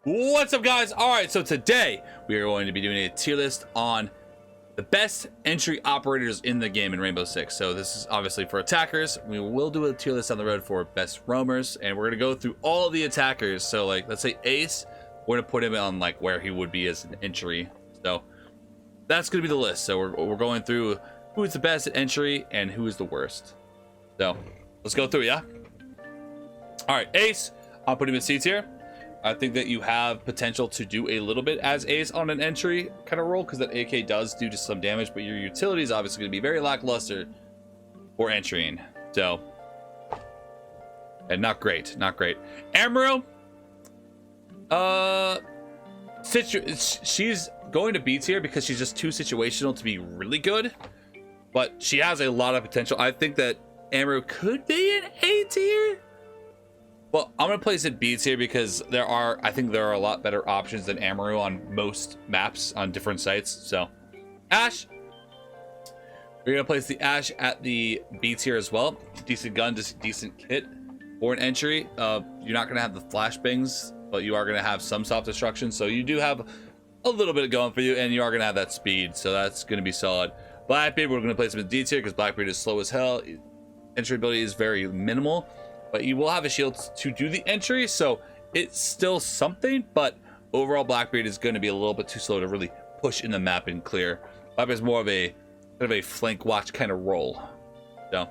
What's up, guys? All right, so today we are going to be doing a tier list on the best entry operators in the game in Rainbow Six. So this is obviously for attackers. We will do a tier list on the road for best roamers, and we're gonna go through all of the attackers. So like, let's say Ace, we're gonna put him on like where he would be as an entry. So that's gonna be the list. So we're going through who is the best at entry and who is the worst. So let's go through, yeah. All right, Ace, I'll put him in C tier. I think that you have potential to do a little bit as Ace on an entry kind of role, because that AK does do just some damage, but your utility is obviously going to be very lackluster for entering. So, and not great, not great. Amaru, she's going to B tier because she's just too situational to be really good, but she has a lot of potential. I think that Amaru could be an A tier. Well, I'm going to place it B tier because I think there are a lot better options than Amaru on most maps on different sites. So, Ash, we're going to place the Ash at the B tier as well. Decent gun, just decent kit for an entry. You're not going to have the flashbangs, but you are going to have some soft destruction. So you do have a little bit going for you, and you are going to have that speed. So that's going to be solid. Blackbeard, we're going to place him in D tier because Blackbeard is slow as hell. Entry ability is very minimal. But you will have a shield to do the entry, so it's still something, but overall Blackbeard is going to be a little bit too slow to really push in the map and clear. Blackbeard is more of a kind of a flank watch kind of role. So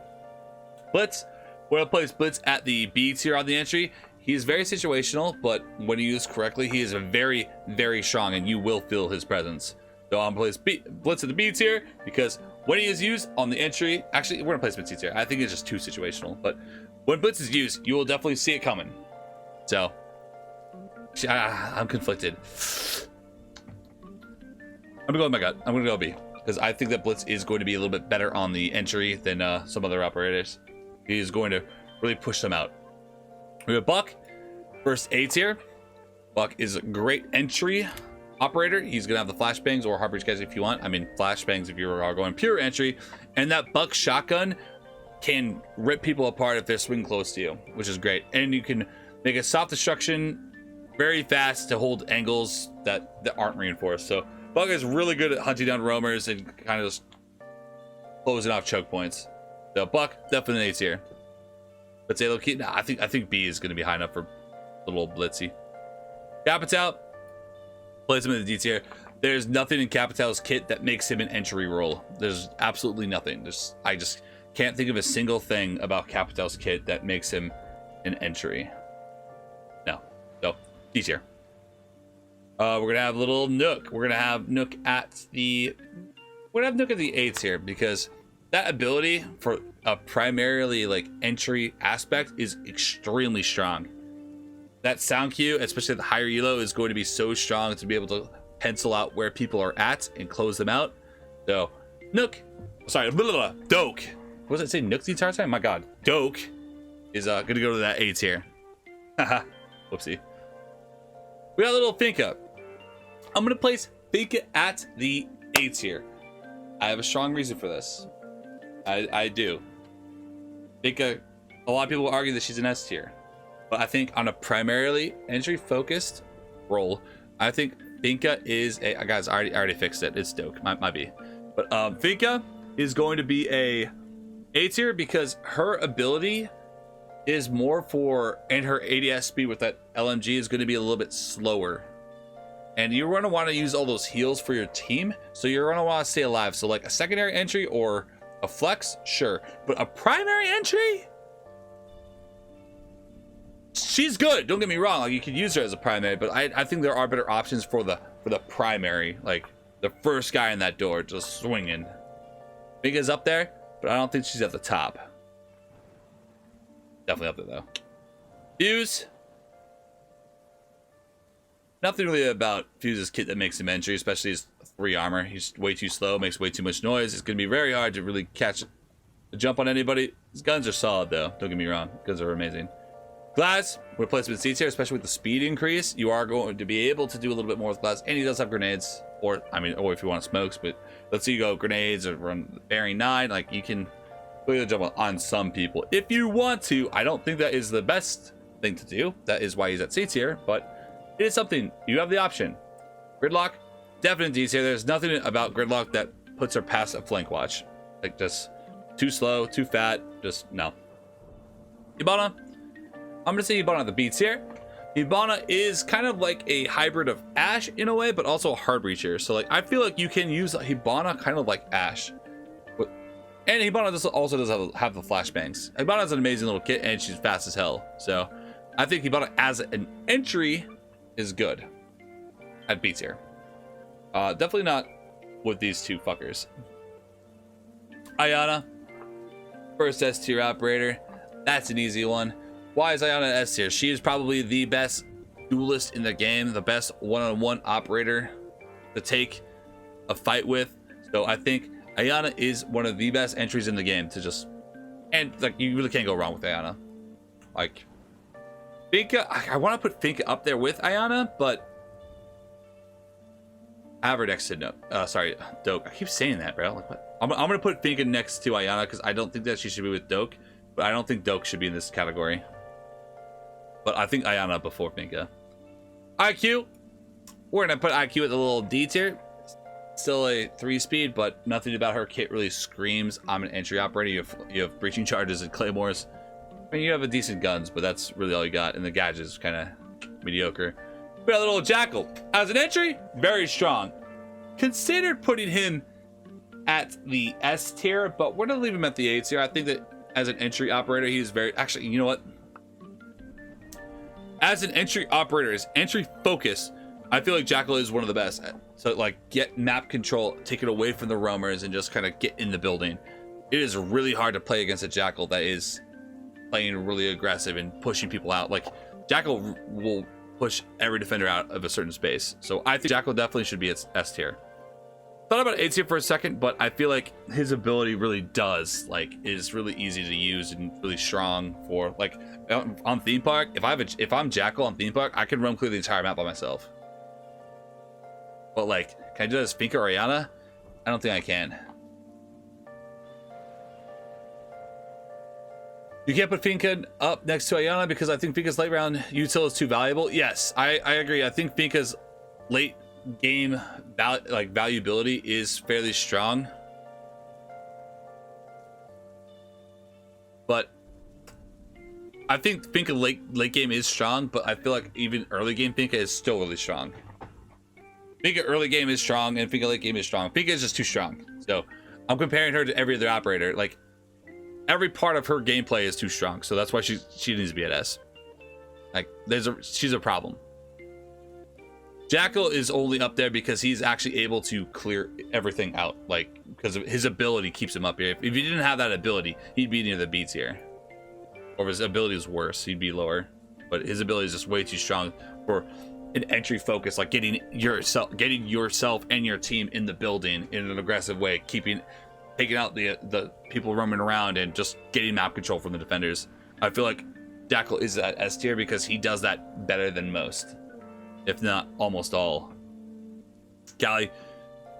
Blitz, we're going to place Blitz at the B tier on the entry. He's very situational, but when used correctly, he is very, very strong, and you will feel his presence. So I'm going to place Blitz at the B tier because when he is used on the entry, actually we're going to place him in C tier. I think it's just too situational, but when Blitz is used, you will definitely see it coming. So, I'm conflicted. I'm gonna go with my gut. I'm gonna go B because I think that Blitz is going to be a little bit better on the entry than some other operators. He is going to really push them out. We have Buck, first A tier. Buck is a great entry operator. He's gonna have the flashbangs or Harbor's guys if you want. I mean, flashbangs if you are going pure entry, and that Buck shotgun can rip people apart if they're swinging close to you, which is great. And you can make a soft destruction very fast to hold angles that aren't reinforced. So Buck is really good at hunting down roamers and kind of just closing off choke points. So Buck, definitely A tier. But say Loki, nah, I think B is going to be high enough for little Blitzy. Capital, plays him in the D tier. There's nothing in Capital's kit that makes him an entry role. There's absolutely nothing. I just can't think of a single thing about Capital's kit that makes him an entry. No. So, D tier. We're going to have little Nook. We're going to have Nook at the A tier because that ability for a primarily like entry aspect is extremely strong. That sound cue, especially at the higher elo, is going to be so strong to be able to pencil out where people are at and close them out. So, Nook. Sorry, Doke. What was it say? Nook the entire time? My god. Doke is gonna go to that A tier. Haha. Whoopsie. We got a little Finka. I'm gonna place Finka at the A tier. I have a strong reason for this. I do. Finka, a lot of people argue that she's an S tier. But I think on a primarily entry focused role, I think Finka is a guys, I already fixed it. It's Doke. Might be. But Finka is going to be a tier because her ability is more for, and her ADS speed with that LMG is going to be a little bit slower. And you're going to want to use all those heals for your team, so you're going to want to stay alive. So like a secondary entry or a flex, sure. But a primary entry? She's good, don't get me wrong. Like, you could use her as a primary, but I think there are better options for the primary. Like the first guy in that door just swinging. Big is up there, but I don't think she's at the top. Definitely up there though. Fuse. Nothing really about Fuse's kit that makes him entry, especially his 3 armor. He's way too slow, makes way too much noise. It's going to be very hard to really catch a jump on anybody. His guns are solid though, don't get me wrong. Guns are amazing. Glass, replacement C tier, especially with the speed increase. You are going to be able to do a little bit more with Glass, and he does have grenades, or if you want smokes. But let's say you go grenades or run bearing 9, like you can clearly jump on some people if you want to. I don't think that is the best thing to do. That is why he's at C tier, but it is something you have the option. Gridlock, definitely D tier. There's nothing about Gridlock that puts her past a flank watch. Like, just too slow, too fat, just no. Hibana, I'm gonna say Hibana at the B tier. Hibana is kind of like a hybrid of Ashe in a way, but also a hard reacher. So like, I feel like you can use Hibana kind of like Ashe. And Hibana also does have the flashbangs. Hibana is an amazing little kit, and she's fast as hell. So I think Hibana as an entry is good at B tier. Definitely not with these two fuckers. Ayanna, first S tier operator. That's an easy one. Why is Ayanna S tier? She is probably the best duelist in the game, the best one-on-one operator to take a fight with. So I think Ayanna is one of the best entries in the game to just, and like, you really can't go wrong with Ayanna. Like, Finka, I want to put Finka up there with Ayanna, but I have her next to Doke. I keep saying that, bro. Like, what? I'm gonna put Finka next to Ayanna because I don't think that she should be with Doke, but I don't think Doke should be in this category. But I think Ayanna before Finka. IQ, we're gonna put IQ at the little D tier. Still a 3-speed, but nothing about her kit really screams I'm an entry operator. You have breaching charges and claymores. I mean, you have a decent guns, but that's really all you got. And the gadgets kind of mediocre. We got a little Jackal as an entry, very strong. Considered putting him at the S tier, but we're gonna leave him at the A tier. I think that as an entry operator, he's very, actually, you know what? As an entry operator, his entry focus, I feel like Jackal is one of the best. So like, get map control, take it away from the roamers, and just kind of get in the building. It is really hard to play against a Jackal that is playing really aggressive and pushing people out. Like, Jackal will push every defender out of a certain space. So I think Jackal definitely should be at S tier. Thought about A tier for a second, but I feel like his ability really does, like, is really easy to use and really strong for, like, on theme park. If I'm Jackal on theme park, I can roam clear the entire map by myself. But like, can I do that as Finka or Ayanna? I don't think I can. You can't put Finka up next to Ayanna because I think Finka's late round util is too valuable. Yes, I agree. I think Finka's late game valuability is fairly strong. But I think Finka late game is strong, but I feel like even early game Finka is still really strong. Finka early game is strong, and Finka late game is strong. Finka is just too strong. So I'm comparing her to every other operator. Like, every part of her gameplay is too strong. So that's why she needs to be at S. Like, she's a problem. Jackal is only up there because he's actually able to clear everything out. Like, because of his ability keeps him up here. If he didn't have that ability, he'd be near the B tier. Or if his ability is worse, he'd be lower. But his ability is just way too strong for an entry focus, like getting yourself and your team in the building in an aggressive way, taking out the people roaming around and just getting map control from the defenders. I feel like Jackal is at S tier because he does that better than most, if not almost all. Callie,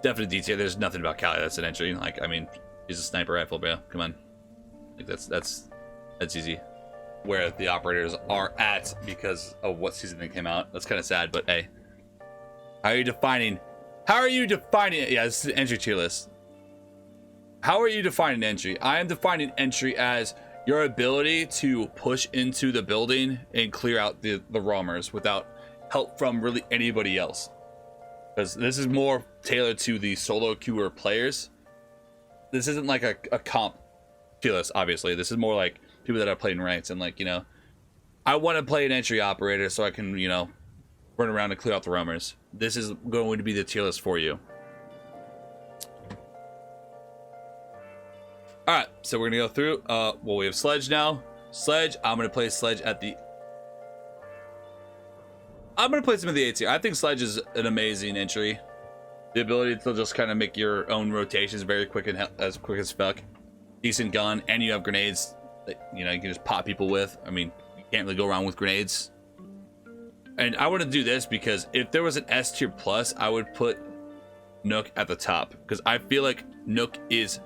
definitely D tier. There's nothing about Callie that's an entry. Like, I mean, he's a sniper rifle, bro. Come on, like that's easy. Where the operators are at because of what season they came out. That's kind of sad, but hey. How are you defining it? Yeah, this is the entry tier list. How are you defining entry? I am defining entry as your ability to push into the building and clear out the roamers without help from really anybody else. Because this is more tailored to the solo queuer players. This isn't like a comp tier list, obviously. This is more like people that are playing ranks and, like, you know, I want to play an entry operator so I can, you know, run around and clear out the roamers. This is going to be the tier list for you. Alright, so we're gonna go through. Well, we have Sledge now. Sledge, I'm gonna place Sledge at the... I'm gonna place him in the A tier. I think Sledge is an amazing entry. The ability to just kind of make your own rotations very quick and as quick as fuck. Decent gun, and you have grenades that, you know, you can just pop people with. I mean, you can't really go wrong with grenades. And I want to do this because if there was an S tier plus, I would put Nook at the top, because I feel like Nook is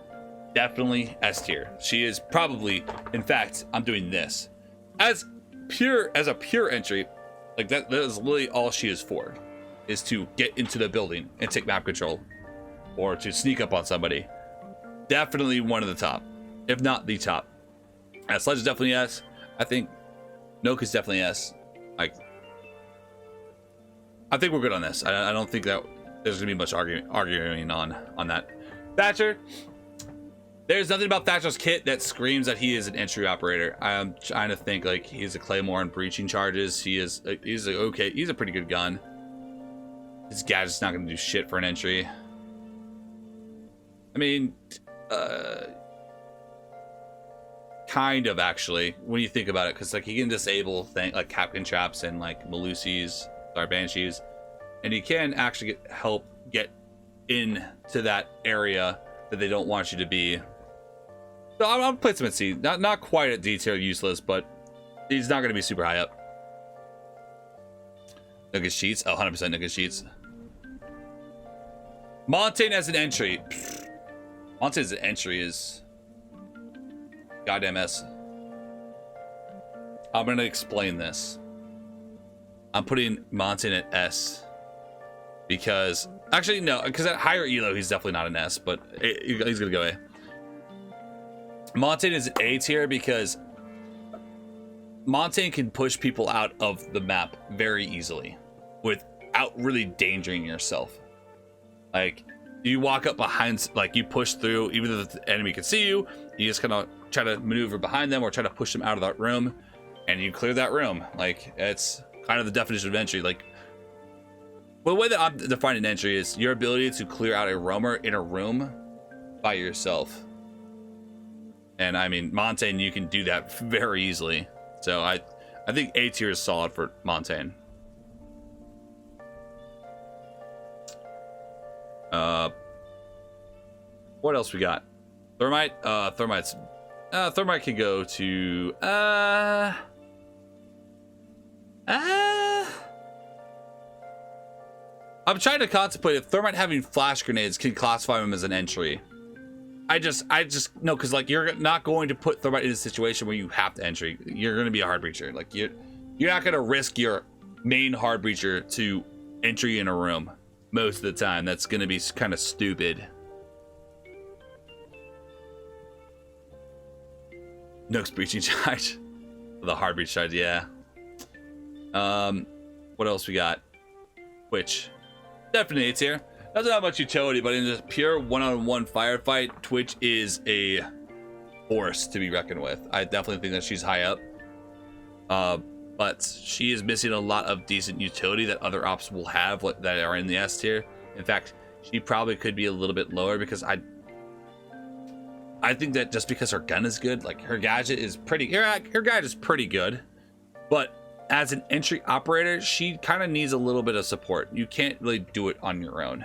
definitely S tier. She is probably, in fact, I'm doing this as a pure entry. Like that is literally all she is for, is to get into the building and take map control, or to sneak up on somebody. Definitely one of the top, if not the top. Sledge is definitely S. I think Nook is definitely S. Like, I think we're good on this. I don't think that there's gonna be much arguing on that. Thatcher. There's nothing about Thatcher's kit that screams that he is an entry operator. I'm trying to think, like, he's a Claymore and breaching charges. He's a pretty good gun. His gadget's not gonna do shit for an entry. I mean, kind of, actually, when you think about it, because like he can disable things like Capcan traps and like Malusi's, or Banshees, and he can actually help get into that area that they don't want you to be. So I'll play some at C. Not quite at D tier useless, but he's not going to be super high up. Nugget Sheets. Oh, 100% Nugget Sheets. Montaigne as an entry. Montaigne as an entry is goddamn S. I'm going to explain this. I'm putting Montaigne at S. Because, actually, no. Because at higher elo, he's definitely not an S. But he's going to go A. Montaigne is an A tier because Montaigne can push people out of the map very easily without really endangering yourself. Like, you walk up behind, like, you push through, even though the enemy can see you, you just kind of try to maneuver behind them or try to push them out of that room, and you clear that room. Like, it's kind of the definition of entry. Like, well, the way that I'm defining entry is your ability to clear out a roamer in a room by yourself. And I mean, Montaigne, you can do that very easily. So I think A tier is solid for Montaigne. What else we got? Thermite. Thermite can go to I'm trying to contemplate if Thermite having flash grenades can classify him as an entry. I just no, because like you're not going to put Thermite in a situation where you have to entry. You're going to be a hard breacher. Like you're not going to risk your main hard breacher to entry in a room most of the time. That's going to be kind of stupid. Nook's breaching charge, the hard breach charge, yeah. What else we got? Twitch, definitely it's here. Doesn't have much utility, but in a pure one-on-one firefight, Twitch is a force to be reckoned with. I definitely think that she's high up. But she is missing a lot of decent utility that other ops will have that are in the S tier. In fact, she probably could be a little bit lower because I think that just because her gun is good, like her gadget is pretty, her gadget is pretty good, but as an entry operator, she kind of needs a little bit of support. You can't really do it on your own.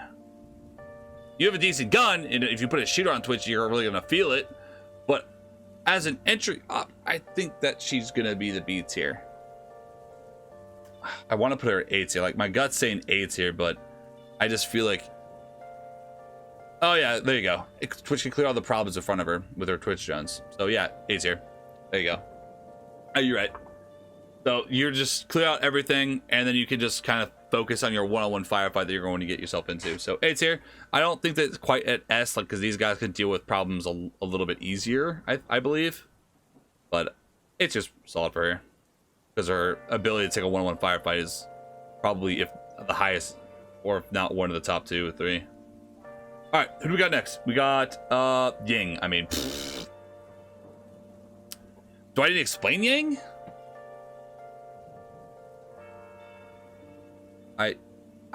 You have a decent gun, and if you put a shooter on Twitch, you're really gonna feel it. But as an entry op, I think that she's gonna be the B tier. I want to put her at A tier. Like my gut's saying A tier, but I just feel like, oh yeah, there you go. Twitch can clear all the problems in front of her with her Twitch drones. So yeah, A tier. There you go. Oh, you're right. So you're just clear out everything, and then you can just kind of focus on your one-on-one firefight that you're going to get yourself into. So A tier. I don't think that it's quite at S, like because these guys can deal with problems a little bit easier, I believe. But it's just solid for her because her ability to take a one-on-one firefight is probably if the highest, or if not one of the top 2 or 3. All right, who do we got next? We got Ying. I mean, do I need to explain Ying?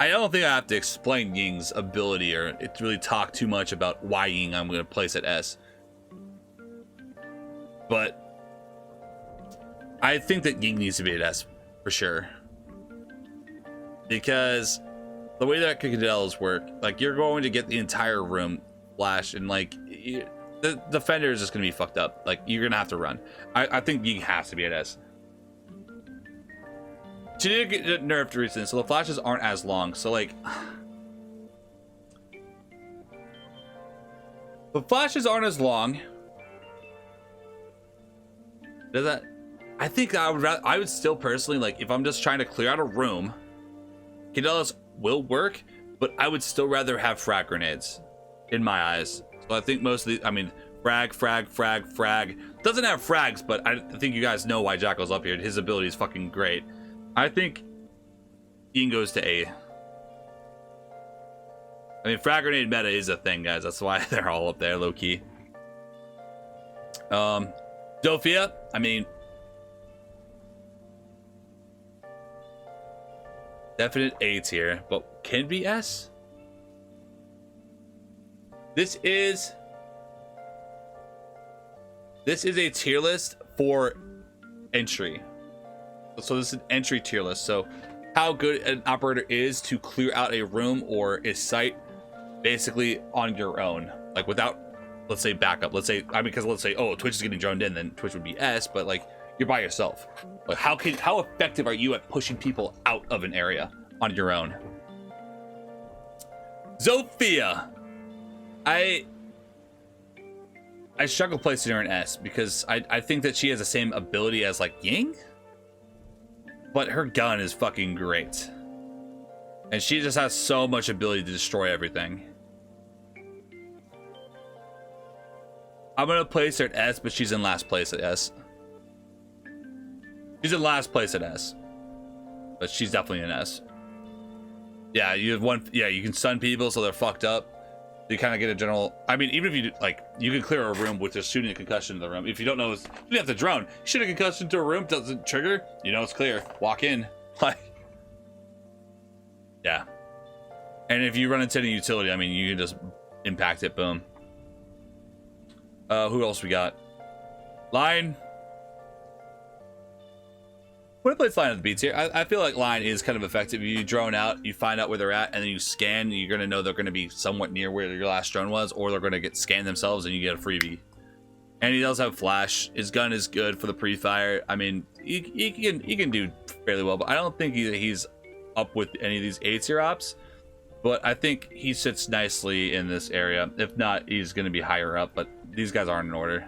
I don't think I have to explain Ying's ability or it really talk too much about why Ying I'm going to place at S. But I think that Ying needs to be at S for sure. Because the way that Cicadels work, like you're going to get the entire room flash and like the defender is just going to be fucked up. Like you're going to have to run. I think Ying has to be at S. She did get nerfed recently, so the flashes aren't as long. So like, the flashes aren't as long. Does that? I think I would still personally, like, if I'm just trying to clear out a room, Cadelas will work, but I would still rather have frag grenades in my eyes. So I think most of the, I mean, frag. Doesn't have frags, but I think you guys know why Jackal's up here. His ability is fucking great. I think Ying goes to A. I mean, frag grenade meta is a thing, guys. That's why they're all up there, low key. Sophia, I mean, definite A tier, but can be S. This is a tier list for entry. So this is an entry tier list. So how good an operator is to clear out a room or a site basically on your own, like without, let's say, backup. Let's say, I mean, because let's say, oh, Twitch is getting droned in, then Twitch would be S, but like you're by yourself. Like how effective are you at pushing people out of an area on your own? Sophia, I struggle placing her in S because I think that she has the same ability as like Ying, but her gun is fucking great. And she just has so much ability to destroy everything. I'm gonna place her at S, but she's in last place at S. She's in last place at S, but she's definitely in S. Yeah, you have one. Yeah, you can stun people so they're fucked up. You kind of get a general. I mean, even if you do, like, you can clear a room with just shooting a concussion to the room. If you don't know, you don't have to drone. Shoot a concussion to a room, doesn't trigger. You know it's clear. Walk in. Like, yeah. And if you run into any utility, I mean, you can just impact it. Boom. Who else we got? Line. When I play Line at the beats here, I feel like Line is kind of effective. You drone out, you find out where they're at, and then you scan. You're going to know they're going to be somewhat near where your last drone was, or they're going to get scanned themselves, and you get a freebie. And he does have flash. His gun is good for the pre-fire. I mean, he can do fairly well, but I don't think he's up with any of these A tier ops. But I think he sits nicely in this area. If not, he's going to be higher up, but these guys aren't in order.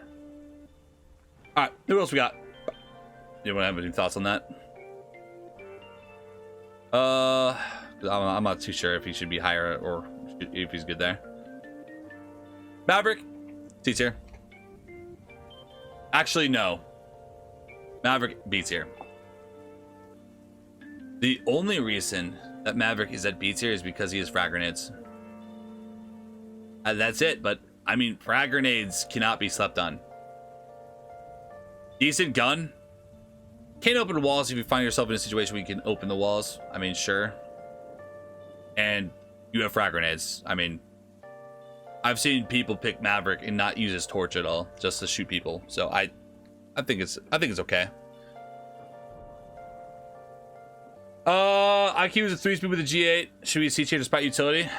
All right, who else we got? You want to have any thoughts on that? I'm not too sure if he should be higher or if he's good there. Maverick, C tier. Actually, no. Maverick, B tier. The only reason that Maverick is at B tier is because he has frag grenades. That's it, but I mean, frag grenades cannot be slept on. Decent gun. Can't open walls if you find yourself in a situation where you can open the walls. I mean, sure. And you have frag grenades. I mean, I've seen people pick Maverick and not use his torch at all, just to shoot people. So I think it's okay. IQ is a 3-speed with a G8. Should we C tier despite utility?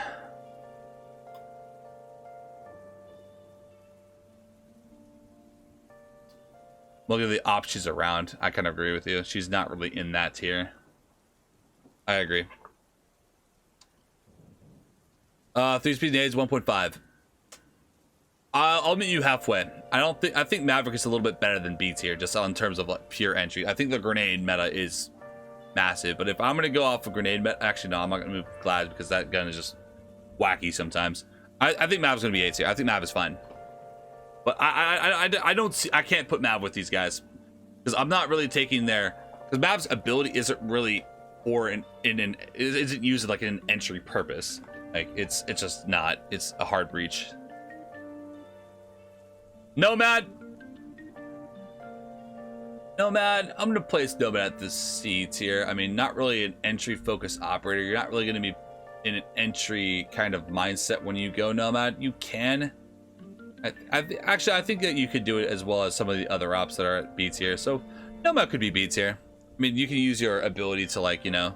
Look at the ops she's around. I kind of agree with you. She's not really in that tier. I agree. 3-speed nades 1.5. I'll meet you halfway. I think Maverick is a little bit better than B tier, just in terms of like pure entry. I think the grenade meta is massive, but if I'm gonna go off of grenade meta, actually no, I'm not gonna move Glad because that gun is just wacky sometimes. I think Mav's gonna be A tier. I think Mav is fine. But I don't see, I can't put Mav with these guys because I'm not really taking their, because Mav's ability isn't really for isn't used like in an entry purpose. Like it's just not. It's a hard breach. Nomad. I'm gonna place Nomad at the C tier. I mean, not really an entry focused operator. You're not really gonna be in an entry kind of mindset when you go Nomad. You can. Actually, I think that you could do it as well as some of the other ops that are at B tier. So Nomad could be B tier. I mean, you can use your ability to, like, you know,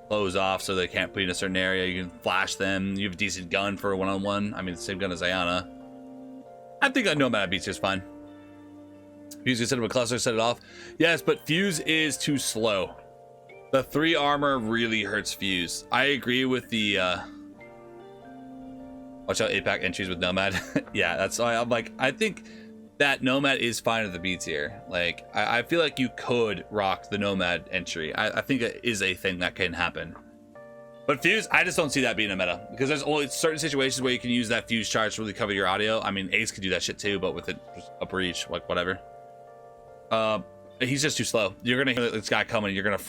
close off so they can't be in a certain area. You can flash them. You have a decent gun for a one-on-one. I mean, the same gun as Ayanna. I think that Nomad at B tier is fine. Fuse can set up a cluster, set it off. Yes, but Fuse is too slow. The 3 armor really hurts Fuse. I agree with the watch out 8-pack entries with Nomad. Yeah, that's why I'm like, I think that Nomad is fine at the B tier. Like, I feel like you could rock the Nomad entry. I think it is a thing that can happen. But Fuse, I just don't see that being a meta. Because there's only certain situations where you can use that Fuse charge to really cover your audio. I mean, Ace could do that shit too, but with it a breach, like whatever. He's just too slow. You're gonna hear this guy coming, you're gonna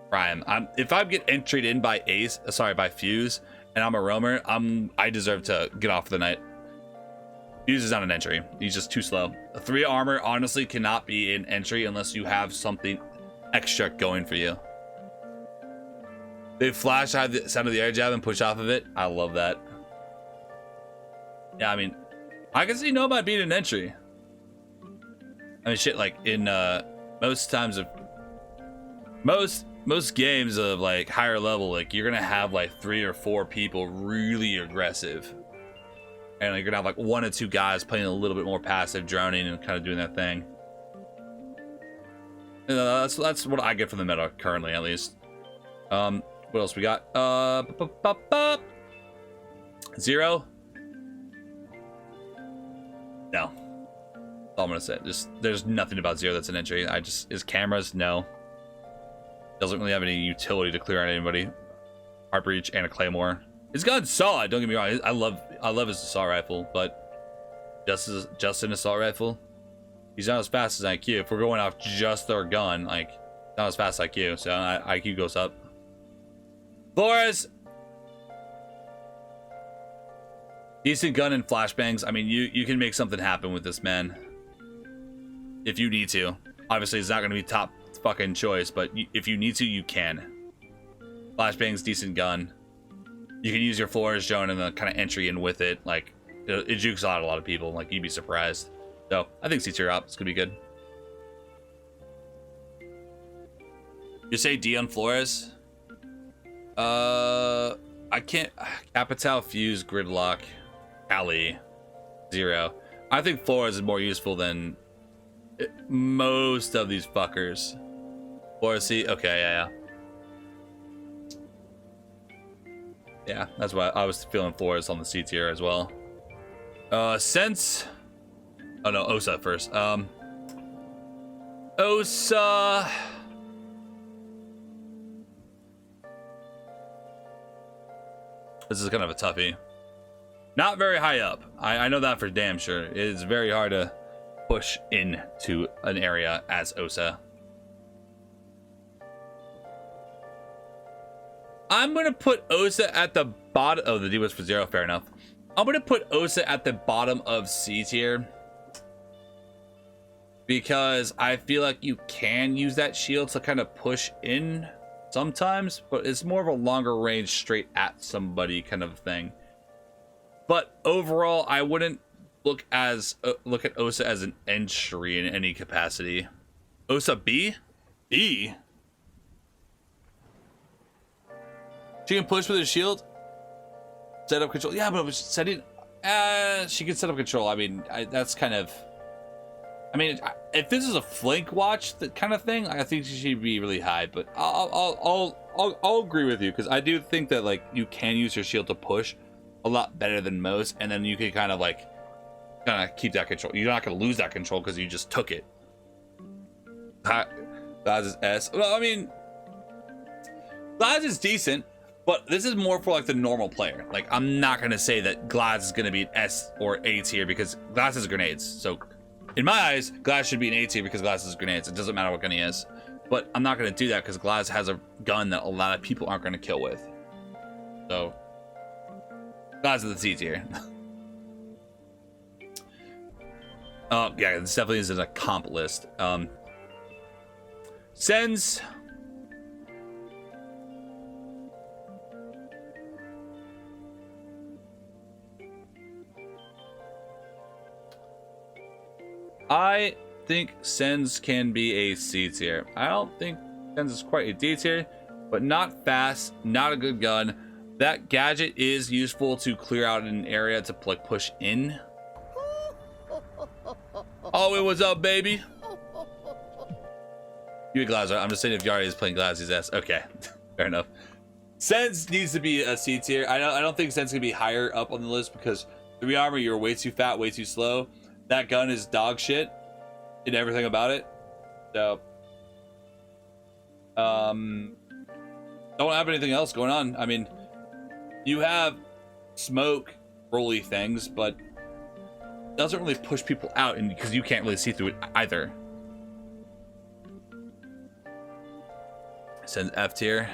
fry him. If I get entried in by by Fuse, and I'm a roamer, I deserve to get off for the night. Fuse is not an entry. He's just too slow. A 3 armor honestly cannot be an entry unless you have something extra going for you. They flash out the sound of the air jab and push off of it. I love that. Yeah, I mean, I can see Nomad being an entry. I mean, shit, like in most times of most games of like higher level, like you're gonna have like 3 or 4 people really aggressive, and like, you're gonna have like 1 or 2 guys playing a little bit more passive, droning and kind of doing that thing. That's what I get from the meta currently, at least. What else we got? Zero? No. That's all I'm gonna say. There's nothing about Zero that's an entry. His cameras, no. Doesn't really have any utility to clear out anybody. Heart breach and a claymore. His gun's solid, don't get me wrong. I love his assault rifle, but just an assault rifle, he's not as fast as IQ. If we're going off just their gun, like, not as fast as IQ, so IQ goes up. Flores, decent gun and flashbangs. I mean, you can make something happen with this man if you need to. Obviously, it's not going to be top fucking choice, but if you need to, you can. Flashbangs, decent gun. You can use your Flores drone and the kind of entry in with it. Like, it jukes out a lot of people. Like, you'd be surprised. So I think C tier up. It's gonna be good. You say D on Flores? I can't. Capital, Fuse, Gridlock, Cali, Zero. I think Flores is more useful than most of these fuckers. Flores C. Okay, yeah. Yeah, that's why I was feeling Flores on the C tier as well. Sens. Oh no, Osa first. Osa. This is kind of a toughie. Not very high up. I know that for damn sure. It is very hard to push into an area as Osa. I'm gonna put Osa at the bottom. Oh, the D was for Zero. Fair enough. I'm gonna put Osa at the bottom of C tier because I feel like you can use that shield to kind of push in sometimes, but it's more of a longer range straight at somebody kind of thing. But overall, I wouldn't look at Osa as an entry in any capacity. Osa B? B? She can push with her shield? Set up control? Yeah, but setting... she can set up control. I mean, that's kind of... I mean, if this is a flank watch, that kind of thing, I think she should be really high. But I'll agree with you, because I do think that, like, you can use your shield to push a lot better than most, and then you can kind of keep that control. You're not going to lose that control because you just took it. Glaz is S. Well, I mean, Glaz is decent, but this is more for like the normal player. Like, I'm not going to say that Glaz is going to be an S or A tier because Glaz has grenades. So in my eyes, Glaz should be an A tier because Glaz has grenades. It doesn't matter what gun he is. But I'm not going to do that because Glaz has a gun that a lot of people aren't going to kill with. So Glaz is the C tier. Oh, yeah, this definitely is in a comp list. Sens. I think Sens can be a C tier. I don't think Sens is quite a D tier, but not fast, not a good gun. That gadget is useful to clear out an area to like push in. Oh, it was up, baby. You a Glazer. I'm just saying if Yari is playing Glaz's ass. Okay, fair enough. Sens needs to be a C tier. I don't think Sens can be higher up on the list because 3 armor, you're way too fat, way too slow. that gun is dog shit in everything about it. So, don't have anything else going on. I mean, you have smoke rolly things, but it doesn't really push people out, and because you can't really see through it either. Send F tier.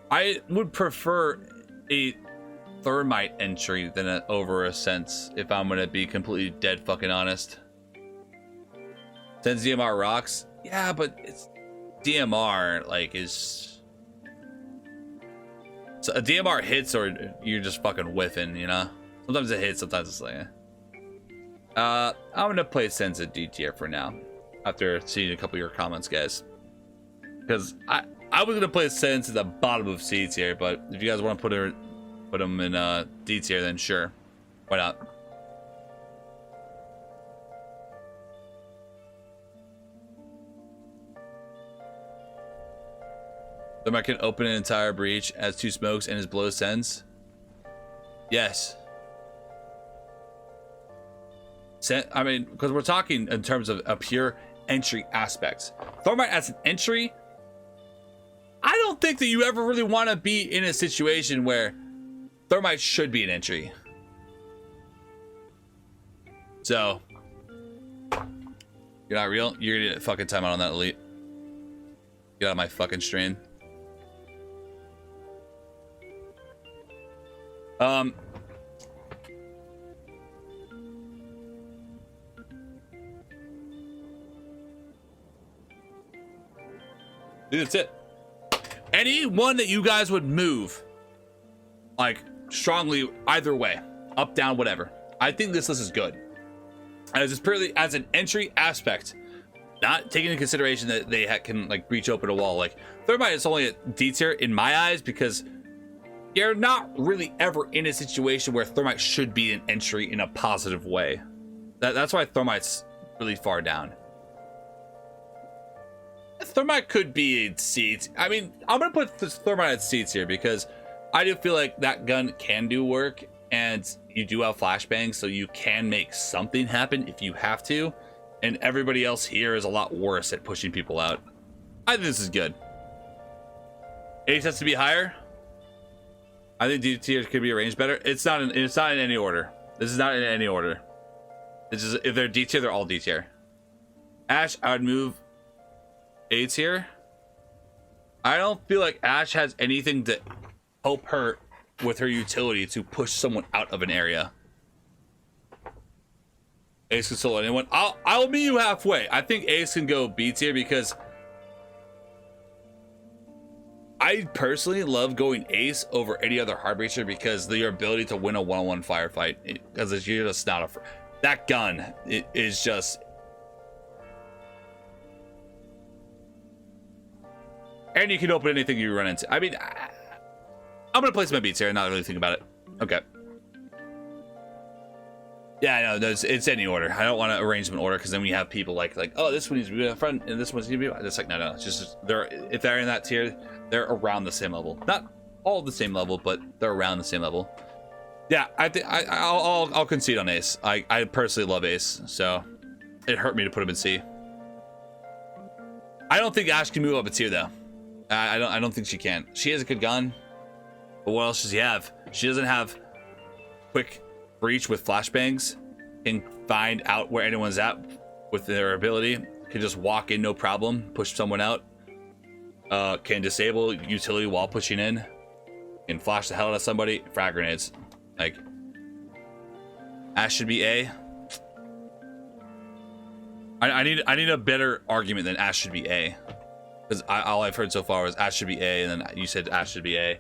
I would prefer a Thermite entry than over a Sens, if I'm gonna be completely dead fucking honest. Sens DMR rocks, yeah, but it's DMR like is. So a DMR hits or you're just fucking whiffing, you know? Sometimes it hits, sometimes it's like, I'm gonna play Sens at D tier for now, after seeing a couple of your comments, guys. Because I was gonna play Sens at the bottom of C tier, but if you guys want to put them in D tier, then sure, why not? Thermite can open an entire breach, as 2 smokes, and his blow Sens. Yes. I mean, because we're talking in terms of a pure entry aspect. Thermite as an entry, I don't think that you ever really want to be in a situation where Thermite should be an entry. So, you're not real? You're gonna get fucking timeout on that, elite. Get out of my fucking stream. I think that's it. Anyone that you guys would move, like, strongly either way, up, down, whatever. I think this list is good. As it's purely as an entry aspect, not taking into consideration that they can like breach open a wall. Like Thermite is only a D tier in my eyes because you're not really ever in a situation where Thermite should be an entry in a positive way. That's why Thermite's really far down. Thermite could be a C. I mean, I'm gonna put this Thermite at C tier because I do feel like that gun can do work, and you do have flashbangs, so you can make something happen if you have to. And everybody else here is a lot worse at pushing people out. I think this is good. Ace has to be higher. I think D tier could be arranged better. It's not in any order. This is not in any order. It's just if they're D tier, they're all D tier. Ash, I would move A tier. I don't feel like Ash has anything to help her with her utility to push someone out of an area. Ace can solo anyone. I'll meet you halfway. I think Ace can go B tier because I personally love going Ace over any other hard breacher because your ability to win a one-on-one firefight, because you're just not a that gun it is just. And you can open anything you run into. I mean, I'm gonna place my beats here and not really think about it. Okay. Yeah, no, it's any order. I don't want to arrange them in order because then we have people like, oh, this one needs to be in front and this one's gonna be. It's like, no, it's just if they're in that tier, they're around the same level. Not all the same level, but they're around the same level. Yeah, I think I'll concede on Ace. I personally love Ace, so it hurt me to put him in C. I don't think Ash can move up a tier though. I don't think she can. She has a good gun, but what else does she have? She doesn't have quick breach with flashbangs. Can find out where anyone's at with their ability. Can just walk in no problem, push someone out. Can disable utility while pushing in. Can flash the hell out of somebody. Frag grenades. Like Ash should be A. I need a better argument than Ash should be A. Because all I've heard so far was Ash should be A, and then you said Ash should be A.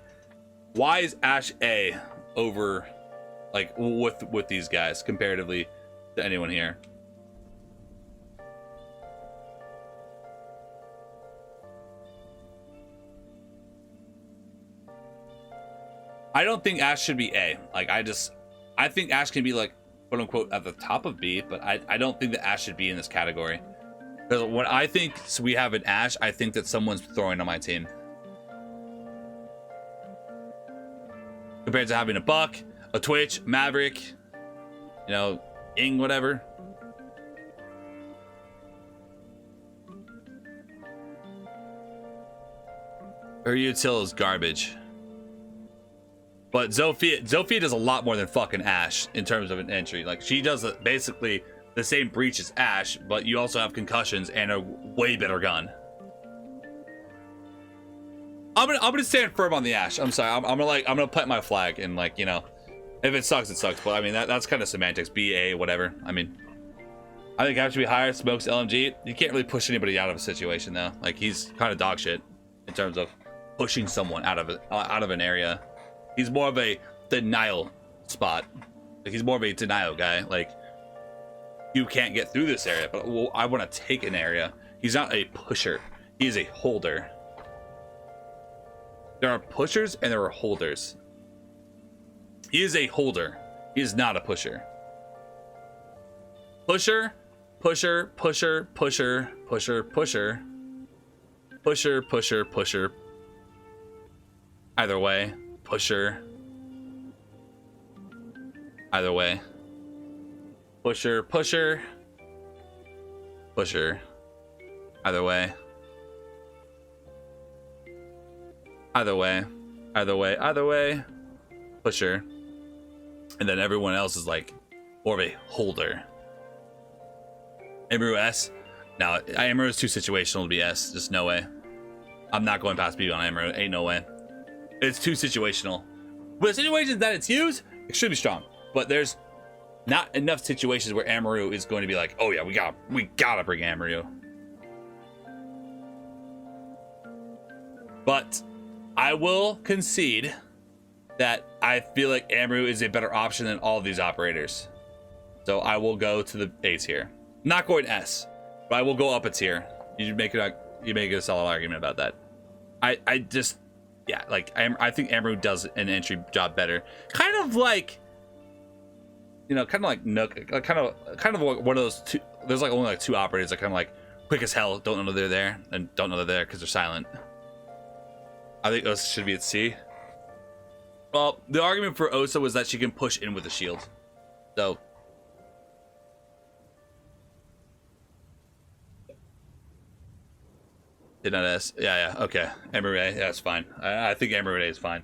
Why is Ash A over, like, with these guys comparatively to anyone here? I don't think Ash should be A. Like, I think Ash can be, like, quote unquote at the top of B, but I don't think that Ash should be in this category. Because when I think we have an Ash, I think that someone's throwing on my team. Compared to having a Buck, a Twitch, Maverick, you know, Ying, whatever. Her util is garbage. But Zofia does a lot more than fucking Ashe in terms of an entry. Like, she does basically the same breach as Ashe, but you also have concussions and a way better gun. I'm gonna stand firm on the Ashe. I'm sorry. I'm gonna plant my flag and, like, you know, if it sucks, it sucks. But I mean, that's kind of semantics. BA, whatever. I mean, I think have to be higher. Smokes LMG. You can't really push anybody out of a situation though. Like, he's kind of dog shit in terms of pushing someone out of an area. He's more of a denial spot. Like, he's more of a denial guy. Like, you can't get through this area, but well, I want to take an area. He's not a pusher. He is a holder. There are pushers and there are holders. He is a holder. He is not a pusher. Pusher, pusher, pusher, pusher, pusher, pusher, pusher, pusher, pusher. Either way, pusher. Either way. Pusher, pusher, pusher. Either way. Either way. Either way. Either way. Pusher. And then everyone else is like more of a holder. Amaru S. Now, Amaru is too situational to be S. Just no way. I'm not going past B on Amaru. Ain't no way. It's too situational. But the situations that it's used, extremely strong. But there's not enough situations where Amaru is going to be like, oh yeah, we gotta bring Amaru. But I will concede that I feel like Amaru is a better option than all of these operators. So I will go to the A tier. Not going S, but I will go up a tier. You make a solid argument about that. I just, yeah, like I think Amaru does an entry job better. Kind of like, you know, kind of like Nook, kind of like one of those two. There's like only like two operators that kind of like quick as hell, don't know they're there, and don't know they're there because they're silent. I think Osa should be at C. Well, the argument for Osa was that she can push in with a shield. So did not S. Yeah, okay. Amaru A, yeah, that's fine. I think Amaru A is fine.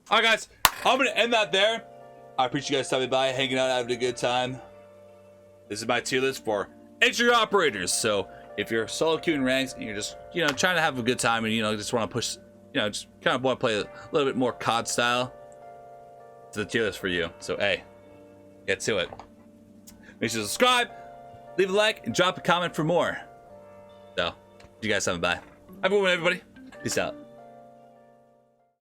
All right, guys, I'm gonna end that there. I appreciate you guys stopping by, hanging out, having a good time. This is my tier list for entry operators. So if you're solo queuing ranks and you're just, you know, trying to have a good time and, you know, just want to push, you know, just kind of want to play a little bit more COD style, it's the tier list for you. So, hey, get to it. Make sure to subscribe, leave a like, and drop a comment for more. So, you guys have a bye. Have a good one, everybody. Peace out.